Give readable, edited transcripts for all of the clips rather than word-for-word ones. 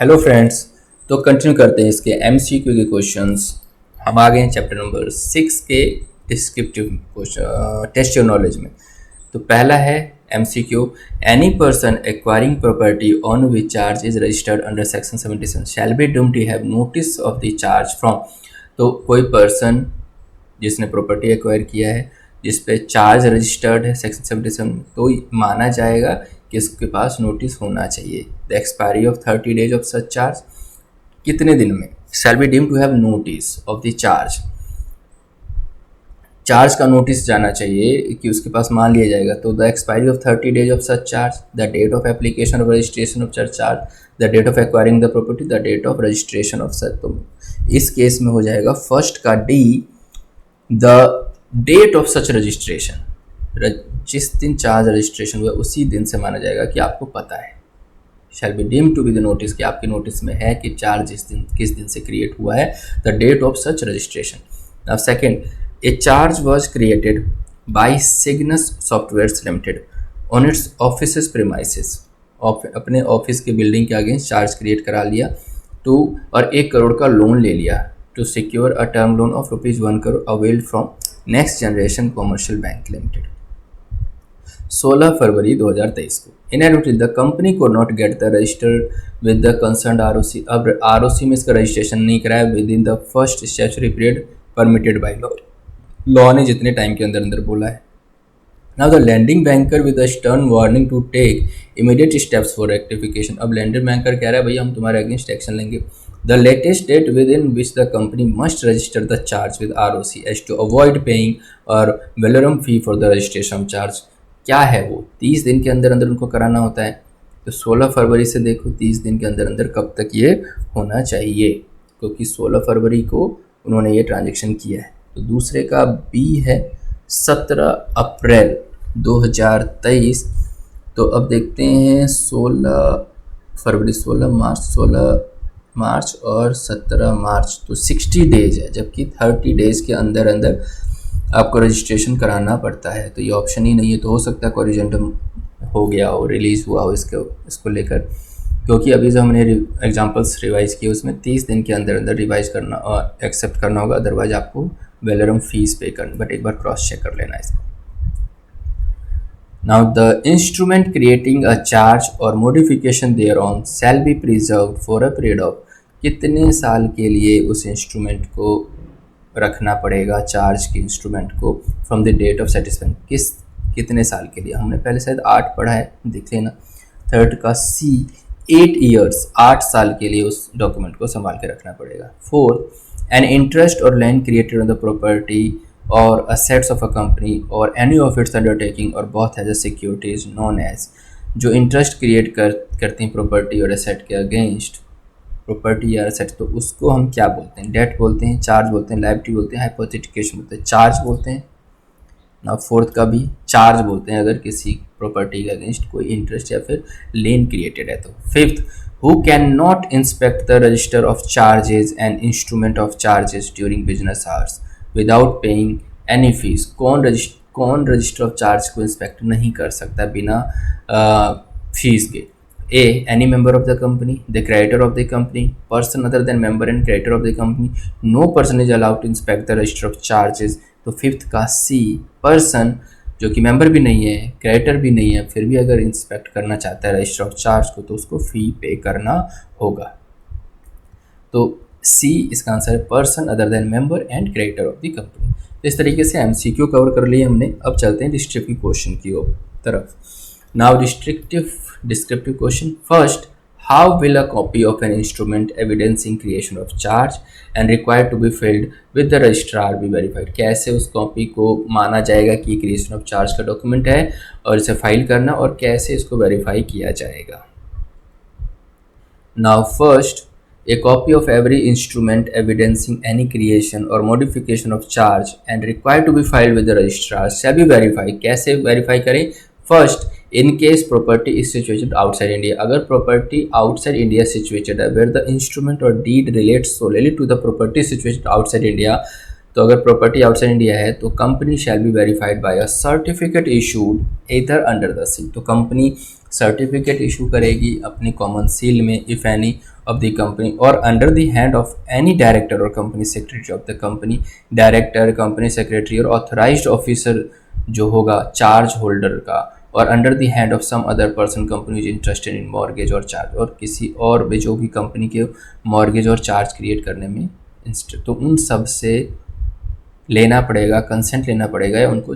Hello friends. तो continue करते हैं इसके एमसीक्यू के क्वेश्चंस। हम आ गए हैं चैप्टर नंबर 6 के descriptive question test your knowledge में। तो पहला है MCQ, any person acquiring property on which charge is registered under section 77 shall be deemed to have notice of the charge from. तो कोई पर्सन जिसने प्रॉपर्टी एक्वायर किया है जिस पे चार्ज रजिस्टर्ड है सेक्शन 77 में, तो माना जाएगा कि इसके पास नोटिस होना चाहिए। The expiry of 30 days of such charge, कितने दिन में shall be deemed to have notice of the charge. Charge का नोटिस जाना चाहिए कि उसके पास मान लिया जाएगा। तो the expiry of 30 days of such charge, the date of application of registration of such charge, the date of acquiring the property, the date of registration of such. तो इस केस में हो जाएगा फर्स्ट का D, the date of such registration. जिस दिन charge registration हुआ उसी दिन से माना जाएगा कि आपको पता है। Shall be deemed to be the notice, कि आपके नोटिस में है कि चार्ज किस दिन से क्रिएट हुआ है, the date of such registration. Now second, a charge was created by Cygnus softwares limited on its office premises. अपने ऑफिस के बिल्डिंग के अगेंस्ट चार्ज क्रिएट करा लिया और 1 करोड़ का लोन ले लिया to secure a term loan of ₹1 crore availed from next generation commercial bank limited. 16 फरवरी 2023 को इनएडवर्टली द कंपनी को not get the registered with the concern ROC. अब आरओसी में इसका रजिस्ट्रेशन नहीं कराया within the first statutory period permitted by law. Law ने जितने टाइम के अंदर अंदर बोला है। Now the lending banker with a stern warning to take immediate steps for rectification. अब लैंडिंग बैंकर कह रहा है भैया हम तुम्हारे अगेंस्ट एक्शन लेंगे। The latest date within which the company must register the charge with ROC as to avoid paying or valorem fee for the registration charge, क्या है वो? 30 दिन के अंदर अंदर उनको कराना होता है। तो 16 फरवरी से देखो 30 दिन के अंदर अंदर कब तक ये होना चाहिए, क्योंकि 16 फरवरी को उन्होंने ये ट्रांजेक्शन किया है। तो दूसरे का बी है 17 अप्रैल 2023। तो अब देखते हैं 16 फरवरी, 16 मार्च और 17 मार्च, तो 60 डेज है, जबकि 30 डेज के अंदर अंदर आपको रजिस्ट्रेशन कराना पड़ता है। तो ये ऑप्शन ही नहीं है। तो हो सकता है कोरिजेंडम हो गया हो, रिलीज़ हुआ हो इसको लेकर, क्योंकि अभी जो हमने एग्जांपल्स रिवाइज किए उसमें 30 दिन के अंदर अंदर रिवाइज करना और एक्सेप्ट करना होगा, अदरवाइज आपको वेलरम फीस पे करनी। बट एक बार क्रॉस चेक कर लेना इसको। Now the instrument creating a charge or modification thereon shall be preserved for a period of, कितने साल के लिए उस इंस्ट्रूमेंट को रखना पड़ेगा, चार्ज के इंस्ट्रूमेंट को, from the date of satisfaction, कितने साल के लिए। हमने पहले शायद 8 पढ़ा है, देख लेना। थर्ड का सी 8 ईयर्स, 8 साल के लिए उस डॉक्यूमेंट को संभाल के रखना पड़ेगा। फोर्थ, एन इंटरेस्ट और land created on the property or assets of a company or any of its undertaking or both as a security is known as, जो इंटरेस्ट क्रिएट करती हैं प्रॉपर्टी और एसेट के अगेंस्ट, प्रॉपर्टी या asset, तो उसको हम क्या बोलते हैं? डेट बोलते हैं, चार्ज बोलते हैं, लायबिलिटी बोलते हैं, हाइपोथेटिकेशन बोलते हैं, चार्ज बोलते हैं ना। फोर्थ का भी चार्ज बोलते हैं अगर किसी प्रॉपर्टी के अगेंस्ट कोई इंटरेस्ट या फिर लेन क्रिएटेड है। तो fifth, who can not inspect the register of charges and instrument of charges during business hours without paying any fees. कौन रजिस्टर ऑफ चार्ज को इंस्पेक्ट नहीं कर सकता बिना फीस के? A, any member of the company, the creditor of the company, person other than member and creditor of the company, no person is allowed to inspect the register of charges. तो fifth का सी, person जो कि member भी नहीं है, creditor भी नहीं है, फिर भी अगर इंस्पेक्ट करना चाहता है रजिस्टर ऑफ चार्ज को तो उसको फ़ी पे करना होगा। तो सी इसका आंसर है, person other than member and creditor of the company. तो इस तरीके से एमसीक्यू कवर कर लिए हमने। अब चलते हैं डिस्क्रिप्टिव क्वेश्चन की तरफ। Now descriptive question. First, how will a copy of an instrument evidencing creation of charge and required to be filed with the registrar be verified. कैसे उस कॉपी को माना जाएगा कि क्रिएशन ऑफ चार्ज का document है और इसे फाइल करना, और कैसे इसको वेरीफाई किया जाएगा। Now first, a copy of every instrument evidencing any creation or modification of charge and required to be filed with the registrar shall be verified। कैसे वेरीफाई करें? First, in case property is situated outside India, अगर property outside India situated है, where the instrument or deed relates solely to the property situated outside India, तो अगर property outside India है तो company shall be verified by a certificate issued either under the seal. तो company certificate issue करेगी अपनी common seal में if any of the company और under the hand of any director और company secretary of the company. Director, company secretary और authorised officer जो होगा charge holder का, और under the hand of some other person company is interested in mortgage और charge, और किसी और भी जो भी कंपनी के मॉर्गेज और चार्ज क्रिएट करने में तो उन सब से लेना पड़ेगा, कंसेंट लेना पड़ेगा या उनको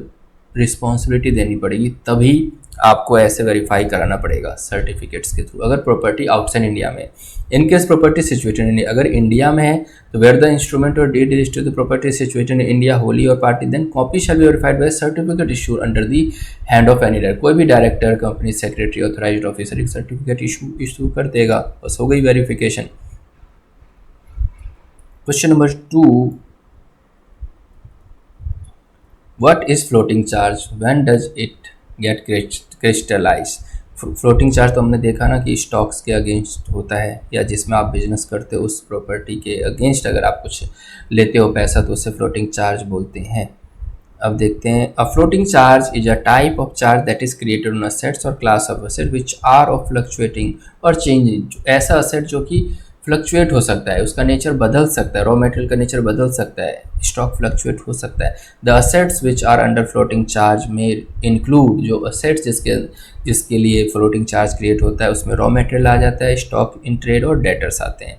रिस्पॉन्सिबिलिटी देनी पड़ेगी, तभी आपको ऐसे वेरीफाई कराना पड़ेगा सर्टिफिकेट्स के थ्रू। अगर प्रॉपर्टी आउटसाइड इंडिया में, in case property situated in India, अगर इंडिया में है तो वेयर द इंस्ट्रूमेंट और deed register the property situated in India wholly और party, then copy shall be verified by certificate issue under the hand of any director. कोई भी director, company secretary, authorised officer एक certificate issue कर देगा, बस हो गई verification. Question number 2, what is floating charge, when does it get crystallized? Floating charge तो हमने देखा ना कि स्टॉक्स के अगेंस्ट होता है, या जिसमें आप बिजनेस करते हो उस प्रॉपर्टी के अगेंस्ट अगर आप कुछ लेते हो पैसा तो उसे फ्लोटिंग चार्ज बोलते हैं। अब देखते हैं, a floating charge is a type of charge that is created on assets और class of asset which are of fluctuating और चेंजिंग। ऐसा असेट जो कि फ्लक्चुएट हो सकता है, उसका नेचर बदल सकता है, रॉ मटेरियल का नेचर बदल सकता है, स्टॉक फ्लक्चुएट हो सकता है। The assets which are under floating charge में इंक्लूड, जो असेट्स जिसके लिए फ्लोटिंग चार्ज क्रिएट होता है उसमें रॉ मटेरियल आ जाता है, स्टॉक इन ट्रेड और डेटर्स आते हैं।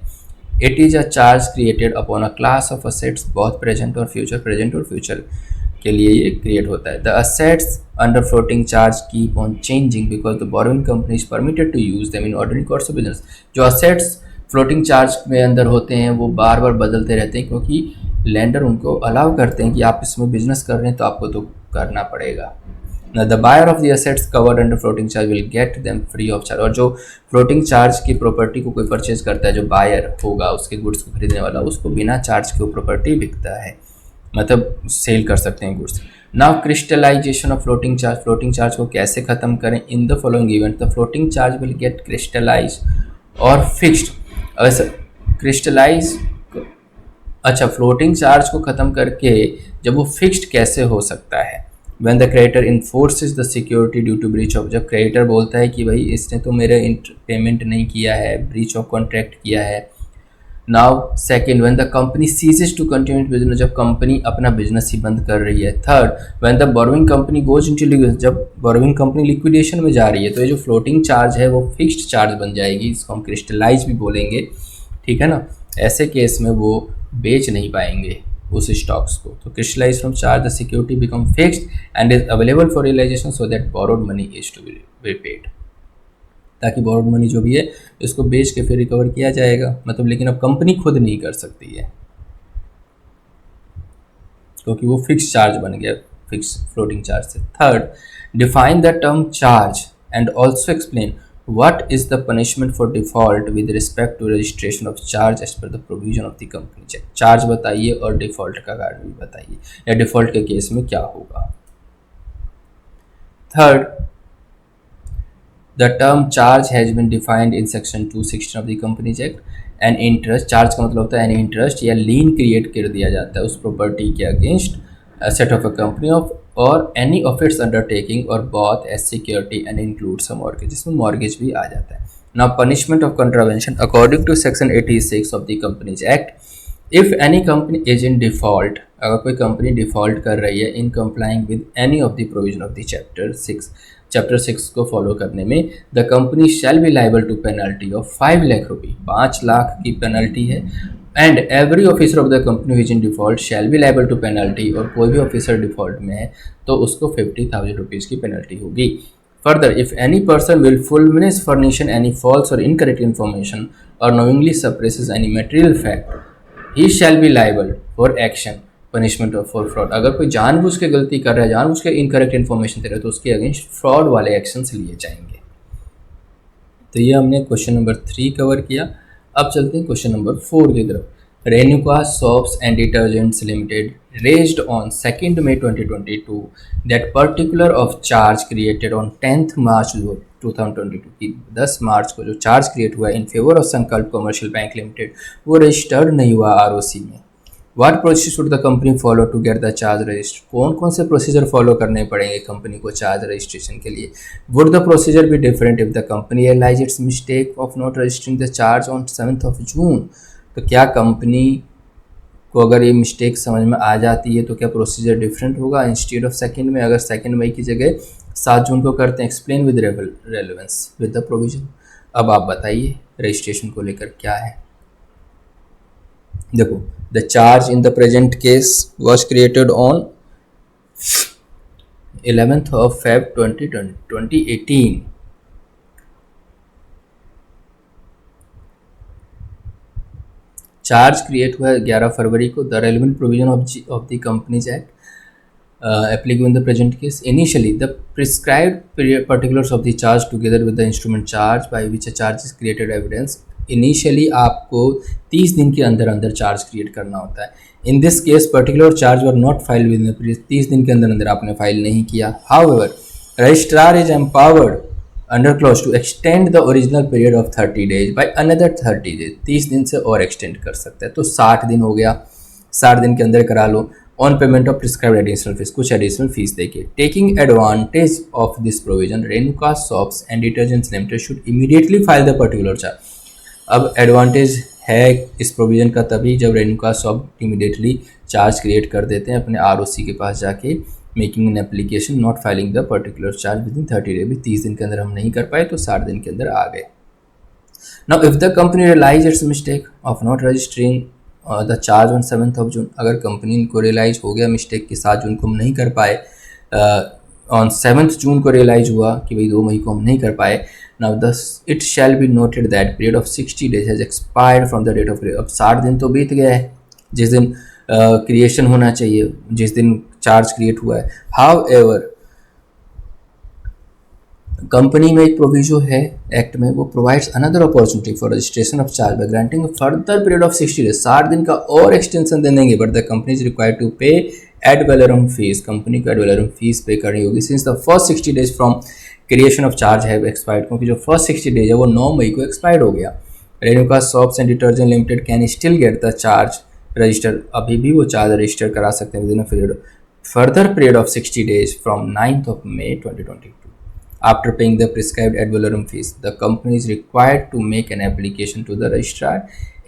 It is a charge created upon a class of assets, बहुत प्रेजेंट और फ्यूचर के लिए ये क्रिएट होता है। The assets under floating charge keep on changing because the borrowing company is permitted to use them in ordinary course of business. जो assets floating charge में अंदर होते हैं वो बार बार बदलते रहते हैं, क्योंकि लेंडर उनको अलाउ करते हैं कि आप इसमें बिजनेस कर रहे हैं तो आपको तो करना पड़ेगा। The buyer of the assets covered under floating charge will get them free of charge. और जो फ्लोटिंग चार्ज की प्रॉपर्टी को कोई परचेज करता है, जो बायर होगा उसके गुड्स को खरीदने वाला, उसको बिना चार्ज के वो प्रॉपर्टी बिकता है, मतलब सेल कर सकते हैं goods. Now crystallization of floating charge को कैसे खत्म करें? In the following event the floating charge will get crystallize और फिक्स्ड। ऐसा क्रिस्टलाइज, अच्छा फ्लोटिंग चार्ज को ख़त्म करके जब वो फिक्स्ड कैसे हो सकता है? When the creditor enforces the security due to breach of, जब क्रेडिटर बोलता है कि भाई इसने तो मेरे पेमेंट नहीं किया है, ब्रीच ऑफ कॉन्ट्रैक्ट किया है। Now second, when the company ceases to continue business, जब कंपनी अपना बिजनेस ही बंद कर रही है। Third, when the borrowing company goes into liquidation, जब बोरोइंग कंपनी लिक्विडेशन में जा रही है तो ये जो फ्लोटिंग चार्ज है वो फिक्स्ड चार्ज बन जाएगी, इसको हम क्रिस्टलाइज भी बोलेंगे, ठीक है ना। ऐसे केस में वो बेच नहीं पाएंगे उस स्टॉक्स को। तो crystallize from charge the security become fixed and is available for realization so that borrowed money is to be paid, ताकि बोरोड मनी जो भी है इसको बेच के फिर रिकवर किया जाएगा, मतलब। लेकिन अब कंपनी खुद नहीं कर सकती है क्योंकि वो फिक्स चार्ज बन गया, फिक्स फ्लोटिंग चार्ज से। Third, define the term charge and also explain what is the punishment for default with respect to registration of charge as per the provision of the company check. Charge बताइए और default का कारण भी बताइए, या default के case में क्या होगा। Third, the term charge has been defined in section 216 of the Companies Act. An interest, charge का मतलब होता है एन इंटरेस्ट या लीन क्रिएट कर दिया जाता है उस प्रॉपर्टी के against asset of a company of or any of its undertaking or both as security and includes a mortgage, जिसमें मॉर्गेज भी आ जाता है। Now punishment of contravention according to section 86 of the companies act, if any company is in default, अगर कोई company default कर रही है in complying with any of the provision of the chapter 6 को फॉलो करने में, the company shall be liable to penalty of 5 lakh रुपये, 5 लाख की पेनल्टी है। And every officer of the company which in default shall be liable to penalty, और कोई भी officer default में है तो उसको 50,000 रुपीज़ की पेनल्टी होगी। Further, if any person will फुलमिनेस फर्निशन एनी फॉल्स और इनकरेक्ट इन्फॉर्मेशन और knowingly suppresses any material fact, he shall be liable for action punishment of for fraud. अगर कोई जानबूझ के गलती कर रहा है, जानबूझ के इनकरेक्ट इन्फॉर्मेशन दे रहा है तो उसके अगेंस्ट फ्रॉड वाले एक्शंस लिए जाएंगे। तो ये हमने क्वेश्चन नंबर 3 कवर किया। अब चलते हैं क्वेश्चन नंबर 4 की तरफ। Renuka soaps and detergents limited raised on 2 May 2022 that particular of charge created on 10 March 2022 की 10 मार्च को जो चार्ज क्रिएट हुआ in favour of Sankalp commercial bank limited वो रजिस्टर्ड नहीं हुआ आरओसी में। What procedure should the company follow to get the charge register, कौन कौन से प्रोसीजर फॉलो करने पड़ेंगे कंपनी को चार्ज रजिस्ट्रेशन के लिए। Would the procedure be different if the company realize its mistake of not registering the charge on 7th of June, तो क्या कंपनी को अगर ये मिस्टेक समझ में आ जाती है तो क्या प्रोसीजर डिफरेंट होगा इंस्टेड ऑफ सेकेंड में, अगर 2 मई की जगह 7 जून को करते हैं। Explain with relevance with the provision. अब आप बताइए रजिस्ट्रेशन को लेकर क्या है। देखो, the charge in the present case was created on 11th of Feb 2018। Charge create हुआ है 11 फरवरी को। The relevant provision of the companies act applicable in the present case, initially the prescribed particulars of the charge together with the instrument charge by which a charge is created evidence, initially आपको 30 दिन के अंदर अंदर charge create करना होता है। In this case particular charge were not filed within 30 दिन के अंदर अंदर आपने फाइल नहीं किया। However registrar is empowered under clause to extend the original period of 30 days by another 30 days, 30 दिन से और एक्सटेंड कर सकता है। तो 60 दिन हो गया, 60 दिन के अंदर करा लो on payment of prescribed additional fees, कुछ एडिशनल फीस देके। Taking advantage of this provision Renuka soaps and detergents limited should immediately file the particular charge. अब एडवांटेज है इस प्रोविजन का तभी जब Renuka soap immediately charge create कर देते हैं अपने ROC के पास जाके, making an application not filing the particular charge with in 30 days। भी 30 दिन के अंदर हम नहीं कर पाए तो 60 दिन के अंदर आ गए। Now if the company realize its mistake of not registering the charge on 7th of June, अगर कंपनी को रियलाइज हो गया मिस्टेक कि 7 जून को हम नहीं कर पाए, ऑन 7th June को रियलाइज हुआ कि भाई 2 मई को हम नहीं कर पाए। Now thus it shall be noted that period of 60 days has expired from the date of. अब 60 दिन तो बीत गया है जिस दिन क्रिएशन होना चाहिए, जिस दिन चार्ज क्रिएट हुआ है। हाउएवर कंपनी में एक प्रोविजो है एक्ट में, वो provides another opportunity for registration of charge by granting further period of 60 days, 60 दिन का और एक्सटेंशन दे देंगे। But the company is required to pay ad valorem fees, कंपनी को एड वैलोरम फीस पे करनी होगी since the first 60 days from creation of charge है एक्सपायर्ड, क्योंकि जो फर्स्ट 60 days है वो 9 मई को एक्सपायर्ड हो गया। Renuka soaps and detergent limited can still get the charge register, अभी भी वो चार्ज रजिस्टर करा सकते हैं with in period further period of 60 days from 9th of May 2022। After paying the prescribed ad valorem fees, the company is required to make an application to the registrar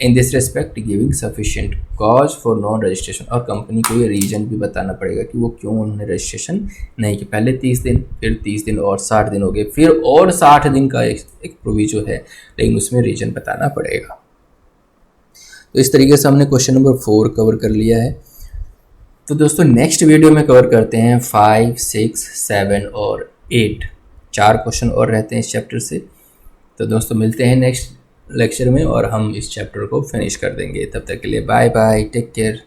in this respect, giving sufficient cause for non-registration। और company को ये reason भी बताना पड़ेगा कि वो क्यों उन्होंने रजिस्ट्रेशन नहीं किया। पहले 30 दिन, फिर 30 दिन और 60 दिन हो गए, फिर और 60 दिन का एक प्रोविजो है, लेकिन उसमें रीजन बताना पड़ेगा। तो इस तरीके से हमने क्वेश्चन नंबर 4 कवर कर लिया है। तो दोस्तों नेक्स्ट वीडियो में कवर करते हैं 5, 6, 7 और 8, 4 क्वेश्चन और रहते हैं इस चैप्टर से। तो दोस्तों मिलते हैं नेक्स्ट लेक्चर में और हम इस चैप्टर को फिनिश कर देंगे। तब तक के लिए बाय बाय, टेक केयर।